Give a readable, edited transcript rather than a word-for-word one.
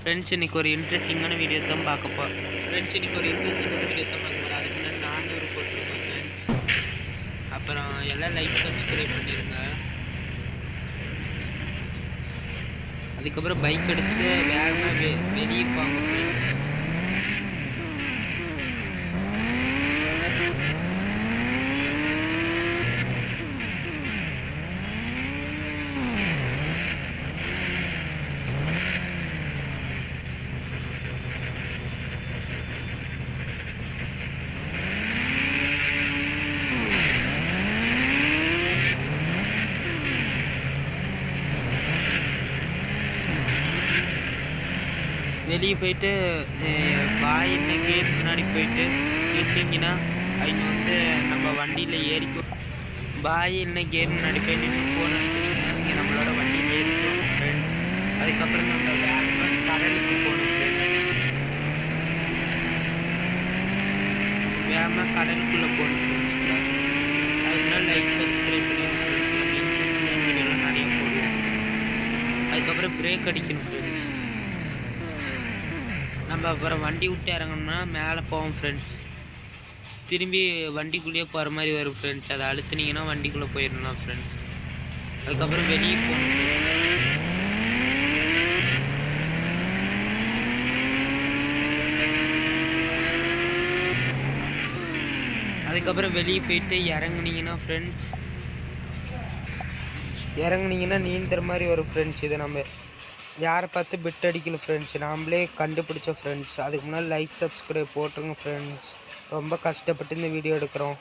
Friends இன்றைக்கி ஒரு இன்ட்ரெஸ்டிங்கான வீடியோ தான் பார்க்க போகிறோம். அதுக்கு முன்னாடி 400 போட்டிருக்கோம் ஃப்ரெண்ட்ஸ். அப்புறம் எல்லாம் லைக் சப்ஸ்கிரைப் பண்ணிடுங்க. அதுக்கப்புறம் பைக் எடுத்துகிட்டு வேகமாக வெளியே போங்க ஃப்ரெண்ட்ஸ். வெளியே போயிட்டு பாயின்னு கேட் முன்னாடி போயிட்டு நின்றிங்கன்னா அவங்க வந்து நம்ம வண்டியில் ஏறிக்கும். பாயின்னு கேட் முன்னாடி போய் நின்று ஃபோன் எடுத்துக்கிட்டு நீங்கள் நம்மளோட வண்டியில் ஏறிக்கும் ஃப்ரெண்ட்ஸ். அதுக்கப்புறம் நம்ம வேகமாக கடலுக்கு போகணும் ஃப்ரெண்ட்ஸ். வேகமாக கடலுக்குள்ளே போகணும் ஃப்ரெண்ட்ஸ். அதனால லைக் சப்ஸ்கிரைப் பண்ணி ஃப்ரெண்ட்ஸ். நம்ம இன்ட்ரெஸ்டிங்கான வீடியோலாம் நிறைய போடுவோம். அதுக்கப்புறம் பிரேக் அடிக்கணும் ஃப்ரெண்ட்ஸ். நம்ம அப்புறம் வண்டி விட்டு இறங்கணும்னா மேலே போவோம் ஃப்ரெண்ட்ஸ். திரும்பி வண்டிக்குள்ளேயே போகிற மாதிரி வரும் ஃப்ரெண்ட்ஸ். அதை அழுத்துனீங்கன்னா வண்டிக்குள்ளே போயிடலாம் ஃப்ரெண்ட்ஸ். அதுக்கப்புறம் வெளியே போகணும். அதுக்கப்புறம் வெளியே போயிட்டு இறங்குனீங்கன்னா ஃப்ரெண்ட்ஸ், இறங்குனீங்கன்னா நீந்துற மாதிரி வரும் ஃப்ரெண்ட்ஸ். இதை நம்ம யாரை பார்த்து பிட் அடிக்கணும் ஃப்ரெண்ட்ஸ், நாம்ளே கண்டுபிடிச்ச ஃப்ரெண்ட்ஸ். அதுக்கு முன்னாடி லைக் சப்ஸ்கிரைப் போட்டுருங்க ஃப்ரெண்ட்ஸ். ரொம்ப கஷ்டப்பட்டு இந்த வீடியோ எடுக்கிறோம்.